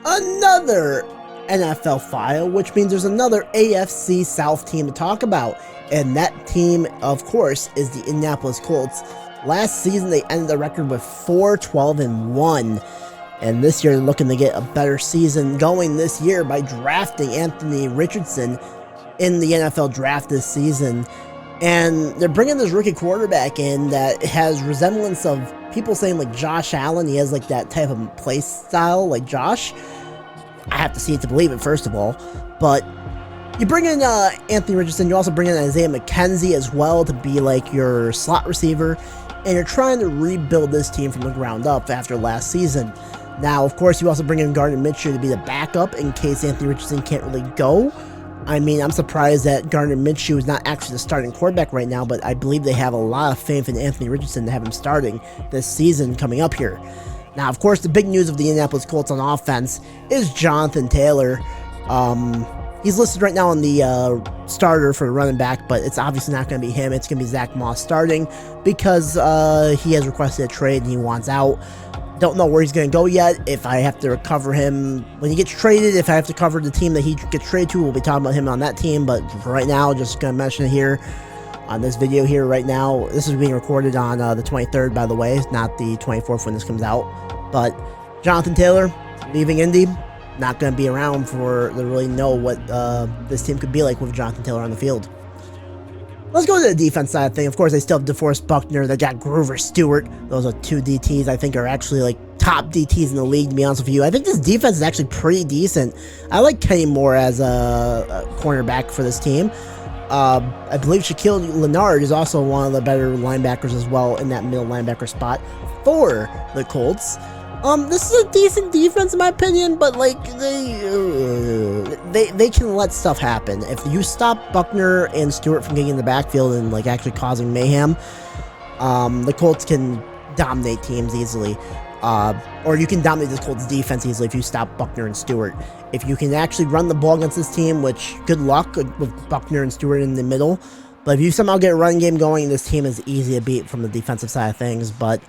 another NFL file, which means there's another AFC South team to talk about. And that team, of course, is the Indianapolis Colts. Last season, they ended the record with 4-12-1. And this year, they're looking to get a better season going this year by drafting Anthony Richardson in the NFL draft this season. And they're bringing this rookie quarterback in that has resemblance of people saying like Josh Allen. He has like that type of play style like Josh. I have to see it to believe it, first of all. But you bring in Anthony Richardson. You also bring in Isaiah McKenzie as well to be like your slot receiver. And you're trying to rebuild this team from the ground up after last season. Now, of course, you also bring in Gardner Minshew to be the backup in case Anthony Richardson can't really go. I mean, I'm surprised that Gardner Minshew is not actually the starting quarterback right now, but I believe they have a lot of faith in Anthony Richardson to have him starting this season coming up here. Now, of course, the big news of the Indianapolis Colts on offense is Jonathan Taylor. He's listed right now on the starter for running back, but it's obviously not going to be him. It's going to be Zach Moss starting because he has requested a trade and he wants out. Don't know where he's going to go yet. If I have to recover him when he gets traded, if I have to cover the team that he gets traded to, we'll be talking about him on that team. But for right now, just going to mention it here on this video here right now. This is being recorded on the 23rd, by the way, not the 24th when this comes out. But Jonathan Taylor leaving Indy, not going to be around for to really know what this team could be like with Jonathan Taylor on the field. Let's go to the defense side of things. Of course, they still have DeForest Buckner. They got Grover Stewart. Those are two DTs I think are actually like top DTs in the league, to be honest with you. I think this defense is actually pretty decent. I like Kenny Moore as a cornerback for this team. I believe Shaquille Leonard is also one of the better linebackers as well in that middle linebacker spot for the Colts. This is a decent defense in my opinion, but like they can let stuff happen. If you stop Buckner and Stewart from getting in the backfield and like actually causing mayhem, the Colts can dominate teams easily. Or you can dominate this Colts defense easily if you stop Buckner and Stewart. If you can actually run the ball against this team, which good luck with Buckner and Stewart in the middle. But if you somehow get a run game going, this team is easy to beat from the defensive side of things. But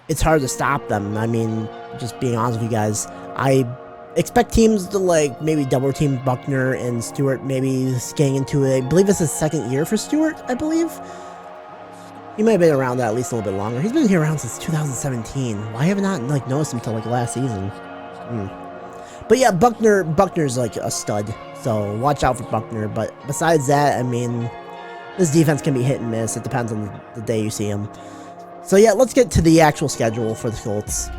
it's hard to stop them. I mean, just being honest with you guys, I expect teams to like maybe double team Buckner and Stewart, maybe getting into it. I believe it's his second year for Stewart, I believe. He might have been around that at least a little bit longer. He's been here around since 2017. Why have I not like noticed him until like last season? But yeah, Buckner's like a stud, so watch out for Buckner. But besides that, I mean, this defense can be hit and miss. It depends on the day you see him. So yeah, let's get to the actual schedule for the Colts.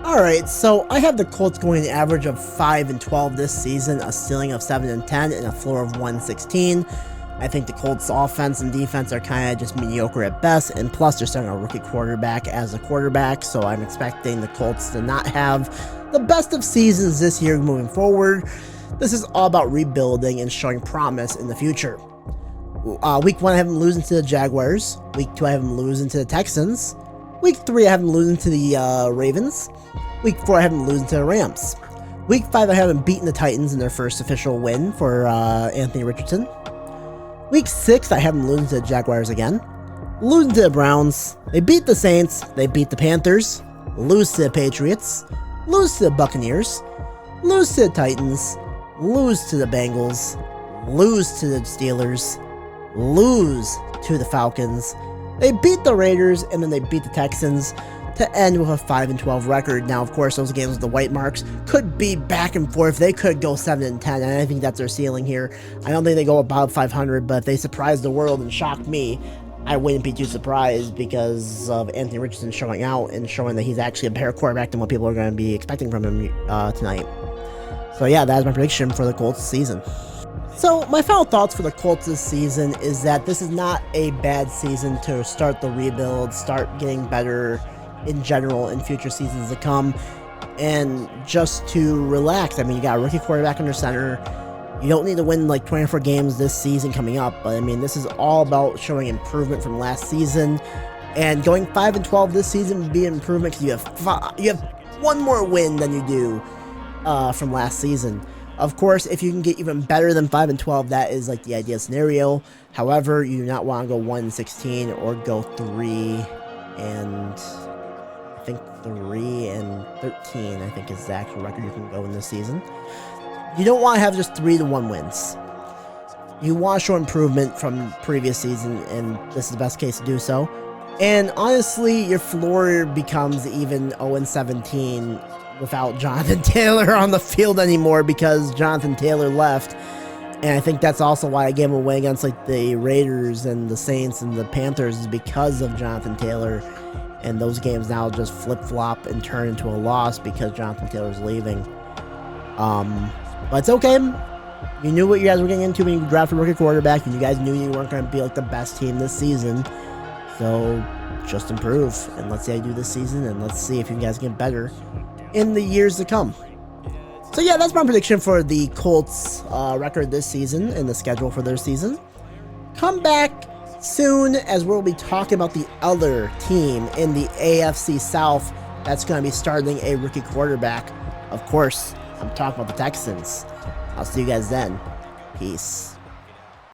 Alright, so I have the Colts going an average of 5-12 this season, a ceiling of 7-10, and a floor of 116. I think the Colts offense and defense are kind of just mediocre at best, and plus they're starting a rookie quarterback as a quarterback, so I'm expecting the Colts to not have the best of seasons this year moving forward. This is all about rebuilding and showing promise in the future. Week 1 I have them losing to the Jaguars. Week 2 I have them losing to the Texans. Week 3 I have them losing to the Ravens. Week 4 I have them losing to the Rams. Week 5 I have them beating the Titans in their first official win for Anthony Richardson. Week 6 I have them losing to the Jaguars again. Losing to the Browns. They beat the Saints. They beat the Panthers. Lose to the Patriots. Lose to the Buccaneers. Lose to the Titans. Lose to the Bengals. Lose to the Steelers. Lose to the Falcons. They beat the Raiders, and then they beat the Texans to end with a 5-12 record. Now, of course, those games with the white marks could be back and forth. They could go 7-10, and I think that's their ceiling here. I don't think they go above 500, but if they surprise the world and shock me, I wouldn't be too surprised because of Anthony Richardson showing out and showing that he's actually a better quarterback than what people are going to be expecting from him tonight. So yeah, that is my prediction for the Colts season. So my final thoughts for the Colts this season is that this is not a bad season to start the rebuild, start getting better in general in future seasons to come, and just to relax. I mean, you got a rookie quarterback under center. You don't need to win like 24 games this season coming up, but I mean, this is all about showing improvement from last season, and going 5-12 this season would be an improvement because you have one more win than you do from last season. Of course, if you can get even better than 5-12, that is like the ideal scenario. However, you do not want to go 1-16 or go 3-5. think 3-13, I think is the actual record you can go in this season. You don't want to have just 3-1 wins. You want to show improvement from previous season, and this is the best case to do so. And honestly, your floor becomes even 0-17 without Jonathan Taylor on the field anymore, because Jonathan Taylor left. And I think that's also why I gave him away against like the Raiders and the Saints and the Panthers, is because of Jonathan Taylor. And those games now just flip-flop and turn into a loss because Jonathan Taylor's leaving. But it's okay. You knew what you guys were getting into when you drafted a rookie quarterback, and you guys knew you weren't going to be like the best team this season. So just improve, and let's see how you do this season, and let's see if you guys get better in the years to come. So yeah, that's my prediction for the Colts record this season and the schedule for their season. Come back soon, as we'll be talking about the other team in the AFC South that's going to be starting a rookie quarterback. Of course, I'm talking about the Texans. I'll see you guys then. Peace.